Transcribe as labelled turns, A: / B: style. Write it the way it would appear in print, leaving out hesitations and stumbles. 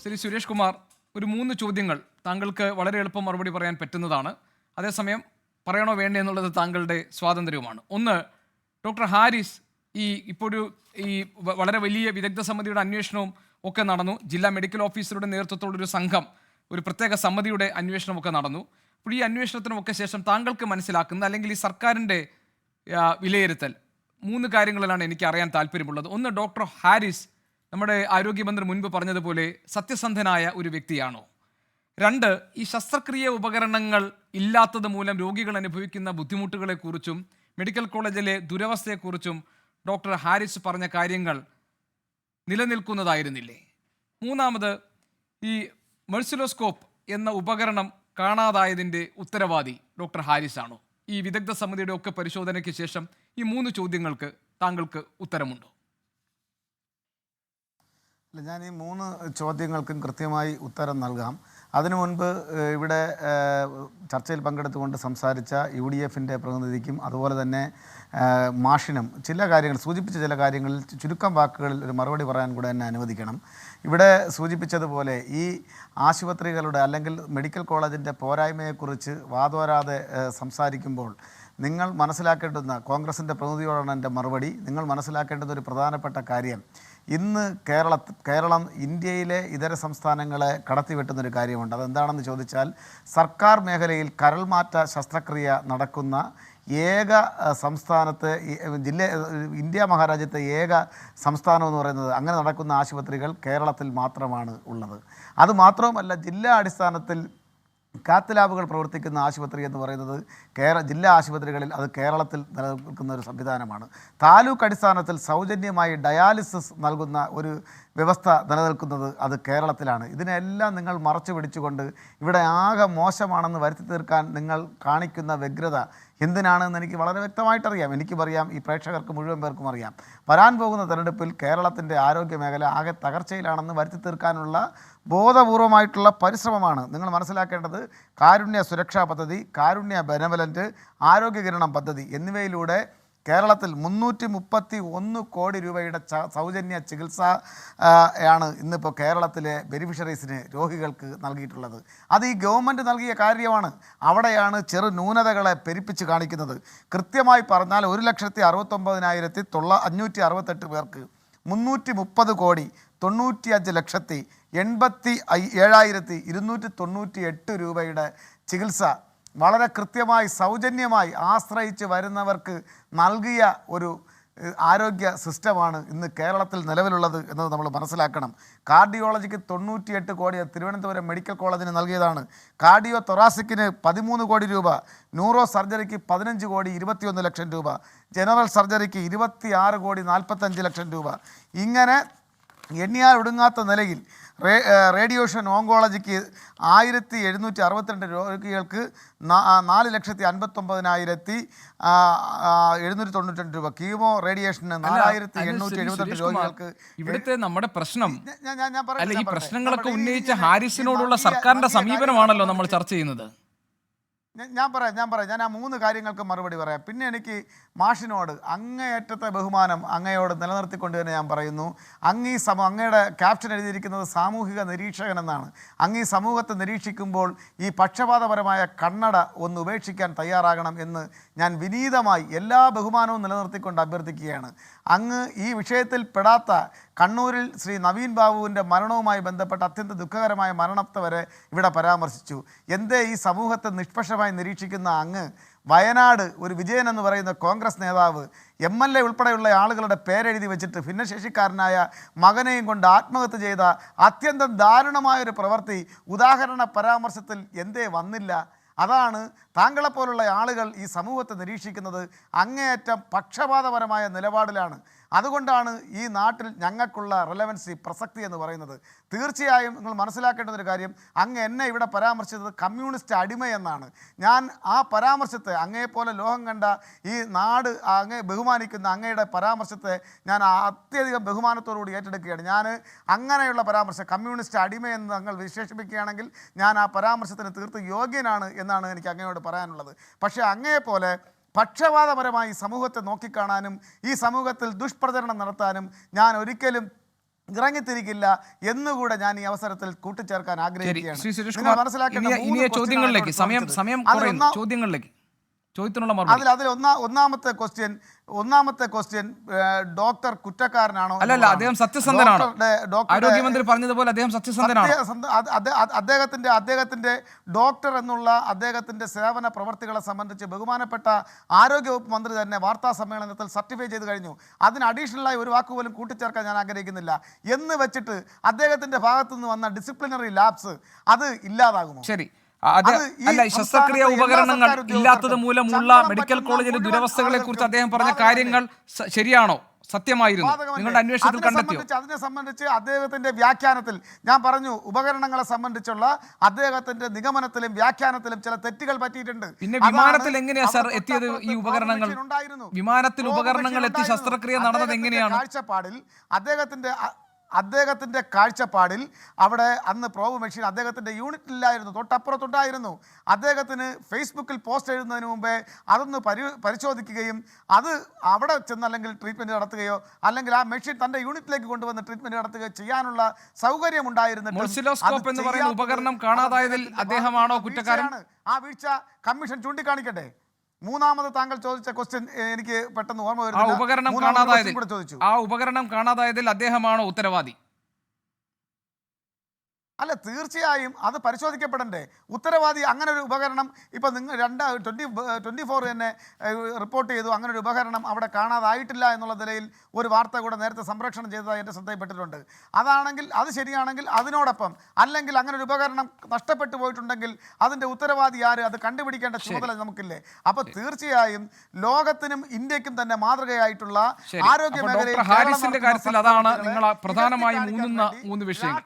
A: ശ്രീ സുരേഷ് കുമാർ, ഒരു 3 ചോദ്യങ്ങൾ താങ്കൾക്ക് വളരെ എളുപ്പം മറുപടി പറയാൻ പറ്റുന്നതാണ്. അതേസമയം പറയണോ വേണ്ടേ എന്നുള്ളത് താങ്കളുടെ സ്വാതന്ത്ര്യവുമാണ്. ഒന്ന്, ഡോക്ടർ ഹാരിസ് ഇപ്പോഴൊരു വളരെ വലിയ വിദഗ്ധ സമിതിയുടെ അന്വേഷണവും ഒക്കെ നടന്നു. ജില്ലാ മെഡിക്കൽ ഓഫീസറുടെ നേതൃത്വത്തോടൊരു സംഘം, ഒരു പ്രത്യേക സമിതിയുടെ അന്വേഷണമൊക്കെ നടന്നു. അപ്പോൾ ഈ അന്വേഷണത്തിനുമൊക്കെ ശേഷം താങ്കൾക്ക് മനസ്സിലാക്കുന്ന അല്ലെങ്കിൽ ഈ സർക്കാരിൻ്റെ വിലയിരുത്തൽ 3 കാര്യങ്ങളിലാണ് എനിക്ക് അറിയാൻ താല്പര്യമുള്ളത്. ഒന്ന്, ഡോക്ടർ ഹാരിസ് നമ്മുടെ ആരോഗ്യമന്ത്രി മുൻപ് പറഞ്ഞതുപോലെ സത്യസന്ധനായ ഒരു വ്യക്തിയാണോ? 2, ഈ ശസ്ത്രക്രിയ ഉപകരണങ്ങൾ ഇല്ലാത്തത് മൂലം രോഗികൾ അനുഭവിക്കുന്ന ബുദ്ധിമുട്ടുകളെക്കുറിച്ചും മെഡിക്കൽ കോളേജിലെ ദുരവസ്ഥയെക്കുറിച്ചും ഡോക്ടർ ഹാരിസ് പറഞ്ഞ കാര്യങ്ങൾ നിലനിൽക്കുന്നതായിരുന്നില്ലേ? 3, ഈ മെഴ്സിലോസ്കോപ്പ് എന്ന ഉപകരണം കാണാതായതിൻ്റെ ഉത്തരവാദി ഡോക്ടർ ഹാരിസ് ആണോ? ഈ വിദഗ്ധ സമിതിയുടെ ഒക്കെ പരിശോധനയ്ക്ക് ശേഷം ഈ 3 ചോദ്യങ്ങൾക്ക് താങ്കൾക്ക് ഉത്തരമുണ്ടോ?
B: ഞാൻ ഈ 3 ചോദ്യങ്ങൾക്കും കൃത്യമായി ഉത്തരം നൽകാം. അതിനു മുൻപ് ഇവിടെ ചർച്ചയിൽ പങ്കെടുത്തുകൊണ്ട് സംസാരിച്ച UDF-ൻ്റെ പ്രതിനിധിക്കും അതുപോലെ തന്നെ മാഷിനും സൂചിപ്പിച്ച ചില കാര്യങ്ങളിൽ ചുരുക്കം വാക്കുകളിൽ ഒരു മറുപടി പറയാൻ കൂടെ എന്നെ അനുവദിക്കണം. ഇവിടെ സൂചിപ്പിച്ചതുപോലെ ഈ ആശുപത്രികളുടെ അല്ലെങ്കിൽ മെഡിക്കൽ കോളേജിൻ്റെ പോരായ്മയെക്കുറിച്ച് വാതോരാതെ സംസാരിക്കുമ്പോൾ നിങ്ങൾ മനസ്സിലാക്കേണ്ടുന്ന, കോൺഗ്രസിൻ്റെ പ്രതിനിധിയോടാണ് എൻ്റെ മറുപടി, നിങ്ങൾ മനസ്സിലാക്കേണ്ടുന്ന ഒരു പ്രധാനപ്പെട്ട കാര്യം, ഇന്ന് കേരളം ഇന്ത്യയിലെ ഇതര സംസ്ഥാനങ്ങളെ കടത്തിവെട്ടുന്നൊരു കാര്യമുണ്ട്. അതെന്താണെന്ന് ചോദിച്ചാൽ, സർക്കാർ മേഖലയിൽ കരൾമാറ്റ ശസ്ത്രക്രിയ നടക്കുന്ന ഏക സംസ്ഥാനത്ത് ഇന്ത്യ മഹാരാജ്യത്തെ ഏക സംസ്ഥാനം എന്ന് പറയുന്നത്, അങ്ങനെ നടക്കുന്ന ആശുപത്രികൾ കേരളത്തിൽ മാത്രമാണ് ഉള്ളത്. അതുമാത്രവുമല്ല, ജില്ലാ അടിസ്ഥാനത്തിൽ കാത്ത് ലാബുകൾ പ്രവർത്തിക്കുന്ന ആശുപത്രി എന്ന് പറയുന്നത് ജില്ലാ ആശുപത്രികളിൽ അത് കേരളത്തിൽ നിലനിൽക്കുന്ന ഒരു സംവിധാനമാണ്. താലൂക്ക് അടിസ്ഥാനത്തിൽ സൗജന്യമായി ഡയാലിസിസ് നൽകുന്ന ഒരു വ്യവസ്ഥ നിലനിൽക്കുന്നത് അത് കേരളത്തിലാണ്. ഇതിനെല്ലാം നിങ്ങൾ മറച്ചു പിടിച്ചുകൊണ്ട് ഇവിടെ ആകെ മോശമാണെന്ന് വരുത്തി തീർക്കാൻ നിങ്ങൾ കാണിക്കുന്ന വ്യഗ്രത എന്തിനാണെന്ന് എനിക്ക് വളരെ വ്യക്തമായിട്ടറിയാം. എനിക്കും അറിയാം, ഈ പ്രേക്ഷകർക്ക് മുഴുവൻ പേർക്കും അറിയാം. വരാൻ പോകുന്ന തെരഞ്ഞെടുപ്പിൽ കേരളത്തിൻ്റെ ആരോഗ്യ മേഖല ആകെ തകർച്ചയിലാണെന്ന് വരുത്തി തീർക്കാനുള്ള ബോധപൂർവമായിട്ടുള്ള പരിശ്രമമാണ്. നിങ്ങൾ മനസ്സിലാക്കേണ്ടത്, കാരുണ്യ സുരക്ഷാ പദ്ധതി, കാരുണ്യ ബെനവലൻറ്റ്, ആരോഗ്യകിരണം പദ്ധതി എന്നിവയിലൂടെ കേരളത്തിൽ 331 കോടി രൂപയുടെ സൗജന്യ ചികിത്സ ആണ് ഇന്നിപ്പോൾ കേരളത്തിലെ ബെനിഫിഷ്യറീസിന്, രോഗികൾക്ക് നൽകിയിട്ടുള്ളത്. അത് ഈ ഗവൺമെൻറ് നൽകിയ കാര്യമാണ്. അവിടെയാണ് ചെറു ന്യൂനതകളെ പെരുപ്പിച്ച് കാണിക്കുന്നത്. കൃത്യമായി പറഞ്ഞാൽ 1,69,568 പേർക്ക് 330 കോടി 95,87,298 രൂപയുടെ ചികിത്സ വളരെ കൃത്യമായി സൗജന്യമായി ആശ്രയിച്ച് വരുന്നവർക്ക് നൽകിയ ഒരു ആരോഗ്യ സിസ്റ്റമാണ് ഇന്ന് കേരളത്തിൽ നിലവിലുള്ളത് എന്നത് നമ്മൾ മനസ്സിലാക്കണം. കാർഡിയോളജിക്ക് 98 കോടി തിരുവനന്തപുരം മെഡിക്കൽ കോളേജിന് നൽകിയതാണ്. കാർഡിയോ തൊറാസിക്കിന് 13 കോടി രൂപ, ന്യൂറോ സർജറിക്ക് 15 കോടി 21 ലക്ഷം രൂപ, ജനറൽ സർജറിക്ക് 26 കോടി 45 ലക്ഷം രൂപ. ഇങ്ങനെ എണ്ണിയാൽ ഒടുങ്ങാത്ത നിലയിൽ റേഡിയേഷൻ ഓങ്കോളജിക്ക് 1762 രോഗികൾക്ക് 4,59,792 രൂപ, കീമോ റേഡിയേഷന് 4,872 രോഗികൾക്ക്.
A: ഇവിടുത്തെ നമ്മുടെ പ്രശ്നം ഈ പ്രശ്നങ്ങളൊക്കെ ഉന്നയിച്ച ഹാരിസിനോടുള്ള സർക്കാരിന്റെ സമീപനമാണല്ലോ നമ്മൾ ചർച്ച ചെയ്യുന്നത്.
B: ഞാൻ ആ 3 കാര്യങ്ങൾക്ക് മറുപടി പറയാം. പിന്നെ എനിക്ക് മാഷിനോട് അങ്ങേയറ്റത്തെ ബഹുമാനം അങ്ങയോട് നിലനിർത്തിക്കൊണ്ട് തന്നെ ഞാൻ പറയുന്നു, അങ്ങയുടെ ക്യാപ്ഷൻ എഴുതിയിരിക്കുന്നത് സാമൂഹിക നിരീക്ഷകൻ എന്നാണ്. അങ്ങ് ഈ സമൂഹത്തെ നിരീക്ഷിക്കുമ്പോൾ ഈ പക്ഷപാതപരമായ കണ്ണട ഒന്ന് ഉപേക്ഷിക്കാൻ തയ്യാറാകണം എന്ന് ഞാൻ വിനീതമായി എല്ലാ ബഹുമാനവും നിലനിർത്തിക്കൊണ്ട് അഭ്യർത്ഥിക്കുകയാണ്. അങ്ങ് ഈ വിഷയത്തിൽ പെടാത്ത കണ്ണൂരിൽ ശ്രീ നവീൻ ബാബുവിൻ്റെ മരണവുമായി ബന്ധപ്പെട്ട അത്യന്തം ദുഃഖകരമായ മരണത്തെ വരെ ഇവിടെ പരാമർശിച്ചു. എന്തേ ഈ സമൂഹത്തെ നിഷ്പക്ഷമായി നിരീക്ഷിക്കുന്ന അങ്ങ് വയനാട് ഒരു വിജയൻ എന്ന് പറയുന്ന കോൺഗ്രസ് നേതാവ് MLA ഉൾപ്പെടെയുള്ള ആളുകളുടെ പേരെഴുതി വെച്ചിട്ട് ഭിന്നശേഷിക്കാരനായ മകനെയും കൊണ്ട് ആത്മഹത്യ ചെയ്ത അത്യന്തം ദാരുണമായൊരു പ്രവൃത്തി ഉദാഹരണ പരാമർശത്തിൽ എന്തേ വന്നില്ല? അതാണ് താങ്കളെപ്പോലുള്ള ആളുകൾ ഈ സമൂഹത്തെ നിരീക്ഷിക്കുന്നത് അങ്ങേയറ്റം പക്ഷപാതപരമായ നിലപാടിലാണ്. അതുകൊണ്ടാണ് ഈ നാട്ടിൽ ഞങ്ങൾക്കുള്ള റെലവൻസി, പ്രസക്തി എന്ന് പറയുന്നത്. തീർച്ചയായും നിങ്ങൾ മനസ്സിലാക്കേണ്ട ഒരു കാര്യം, അങ്ങ് എന്നെ ഇവിടെ പരാമർശിച്ചത് കമ്മ്യൂണിസ്റ്റ് അടിമയെന്നാണ്. ഞാൻ ആ പരാമർശത്തെ, അങ്ങയെപ്പോലെ ലോകം കണ്ട ഈ നാട് അങ്ങേ ബഹുമാനിക്കുന്ന അങ്ങയുടെ പരാമർശത്തെ ഞാൻ അത്യധികം ബഹുമാനത്തോടുകൂടി ഏറ്റെടുക്കുകയാണ്. ഞാൻ അങ്ങനെയുള്ള പരാമർശം കമ്മ്യൂണിസ്റ്റ് അടിമയെന്ന് നിങ്ങൾ വിശേഷിപ്പിക്കുകയാണെങ്കിൽ ഞാൻ ആ പരാമർശത്തിന് തീർത്തും യോഗ്യനാണ് എന്നാണ് എനിക്ക് അങ്ങയോട് പറയാനുള്ളത്. പക്ഷേ അങ്ങയെപ്പോലെ പക്ഷപാതപരമായി സമൂഹത്തെ നോക്കിക്കാണാനും ഈ സമൂഹത്തിൽ ദുഷ്പ്രചരണം നടത്താനും ഞാൻ ഒരിക്കലും ഇറങ്ങിത്തിരിക്കില്ല എന്നുകൂടെ ഞാൻ ഈ അവസരത്തിൽ കൂട്ടിച്ചേർക്കാൻ ആഗ്രഹിക്കുകയാണ്.
A: ശ്രീ സുരേഷ്
B: നിങ്ങൾ
A: കുമാർ,
B: മനസ്സിലാക്കേണ്ട
A: ഇനിയ
B: മൂന്ന്
A: ചോദ്യങ്ങളിലേക്ക്
B: questionാണ്
A: സമയം
B: എന്നോട്
A: സമയം
B: ചോദിച്ചത്.
A: കുറയുന്നു. ചോദ്യങ്ങളിലേക്ക് ചോദ്യത്തിനുള്ള മറുപടി.
B: അതിൽ ഒന്നാമത്തെ ക്വസ്റ്റ്യൻ ഡോക്ടർ കുറ്റക്കാരനാണോ?
A: അല്ലല്ല, അദ്ദേഹം സത്യസന്ധനാണ്. ആരോഗ്യമന്ത്രി പറഞ്ഞതുപോലെ അദ്ദേഹം സത്യസന്ധനാണ്.
B: അദ്ദേഹത്തിന്റെ ഡോക്ടർ എന്നുള്ള അദ്ദേഹത്തിന്റെ സേവന പ്രവർത്തികളെ സംബന്ധിച്ച് ബഹുമാനപ്പെട്ട ആരോഗ്യവകുപ്പ് മന്ത്രി തന്നെ വാർത്താ സമ്മേളനത്തിൽ സർട്ടിഫൈ ചെയ്ത് കഴിഞ്ഞു. അതിന് അഡീഷണലായി ഒരു വാക്കുപോലും കൂട്ടിച്ചേർക്കാൻ ഞാൻ ആഗ്രഹിക്കുന്നില്ല. എന്ന് വെച്ചിട്ട് അദ്ദേഹത്തിന്റെ ഭാഗത്തുനിന്ന് വന്ന ഡിസിപ്ലിനറി ലാപ്സ് അത് ഇല്ലാതാകുമോ?
A: ശരി, അല്ല, ശസ്ത്രക്രിയ ഉപകരണങ്ങൾ ഇല്ലാത്തത് മൂലമുള്ള മെഡിക്കൽ കോളേജിലെ ദുരവസ്ഥകളെ കുറിച്ച് അദ്ദേഹം പറഞ്ഞ കാര്യങ്ങൾ ശരിയാണോ, സത്യമായിരുന്നു? നിങ്ങളുടെ അന്വേഷണത്തിൽ കണ്ടെത്തിയോ?
B: അതിനെ സംബന്ധിച്ച് അദ്ദേഹത്തിന്റെ വ്യാഖ്യാനത്തിൽ ഞാൻ പറഞ്ഞു, ഉപകരണങ്ങളെ സംബന്ധിച്ചുള്ള അദ്ദേഹത്തിന്റെ നിഗമനത്തിലും വ്യാഖ്യാനത്തിലും ചില തെറ്റുകൾ പറ്റിയിട്ടുണ്ട്.
A: പിന്നെ വിമാനത്തിൽ എങ്ങനെയാ സാർ എത്തിയത് ഈ ഉപകരണങ്ങൾ? വിമാനത്തിൽ ഉപകരണങ്ങൾ എത്തി ശസ്ത്രക്രിയ നടന്നത് എങ്ങനെയാണ്?
B: അദ്ദേഹത്തിന്റെ കാഴ്ചപ്പാടിൽ അവിടെ അന്ന് പ്രോബ് മെഷീൻ അദ്ദേഹത്തിന്റെ യൂണിറ്റിലായിരുന്നു, തൊട്ടപ്പുറത്തുണ്ടായിരുന്നു. അദ്ദേഹത്തിന് ഫേസ്ബുക്കിൽ പോസ്റ്റ് എഴുതുന്നതിന് മുമ്പേ അതൊന്ന് പരിശോധിക്കുകയും അത് അവിടെ ചെന്ന് അല്ലെങ്കിൽ ട്രീറ്റ്മെന്റ് നടത്തുകയോ അല്ലെങ്കിൽ ആ മെഷീൻ തന്റെ യൂണിറ്റിലേക്ക് കൊണ്ടുവന്ന് ട്രീറ്റ്മെന്റ് നടത്തുകയോ ചെയ്യാനുള്ള സൗകര്യം ഉണ്ടായിരുന്നു.
A: മോഴ്സിലോസ്കോപ്പ് എന്ന് പറയുന്ന ഉപകരണം കാണാതായതിൽ അദ്ദേഹമാണോ കുറ്റക്കാരൻ?
B: ആ വീഴ്ച കമ്മീഷൻ ചൂണ്ടിക്കാണിക്കട്ടെ. മൂന്നാമത് താങ്കൾ ചോദിച്ച ക്വസ്റ്റ്യൻ എനിക്ക് പെട്ടെന്ന് ഓർമ്മ വരുന്നില്ല.
A: ആ ഉപകരണം കാണാതായതിൽ അദ്ദേഹമാണോ ഉത്തരവാദി?
B: അല്ല, തീർച്ചയായും അത് പരിശോധിക്കപ്പെടണ്ടേ. ഉത്തരവാദി അങ്ങനെ ഒരു ഉപകരണം ഇപ്പം നിങ്ങൾ 24 തന്നെ റിപ്പോർട്ട് ചെയ്തു, അങ്ങനെ ഒരു ഉപകരണം അവിടെ കാണാതായിട്ടില്ല എന്നുള്ള നിലയിൽ ഒരു വാർത്ത കൂടെ നേരത്തെ സംപ്രേഷണം ചെയ്തതായി എൻ്റെ ശ്രദ്ധയിൽപ്പെട്ടിട്ടുണ്ട്. അതാണെങ്കിൽ അത് ശരിയാണെങ്കിൽ അതിനോടൊപ്പം അല്ലെങ്കിൽ അങ്ങനെ ഒരു ഉപകരണം നഷ്ടപ്പെട്ടു പോയിട്ടുണ്ടെങ്കിൽ അതിൻ്റെ ഉത്തരവാദി ആര്, അത് കണ്ടുപിടിക്കേണ്ട ചുമതല നമുക്കില്ലേ? അപ്പോൾ തീർച്ചയായും ലോകത്തിനും ഇന്ത്യക്കും തന്നെ മാതൃകയായിട്ടുള്ള ആരോഗ്യ മേഖലയിൽ
A: ഹാരിസിന്റെ കാര്യത്തിൽ അതാണ് നിങ്ങൾ പ്രധാനമായും മൂന്ന് വിഷയങ്ങൾ.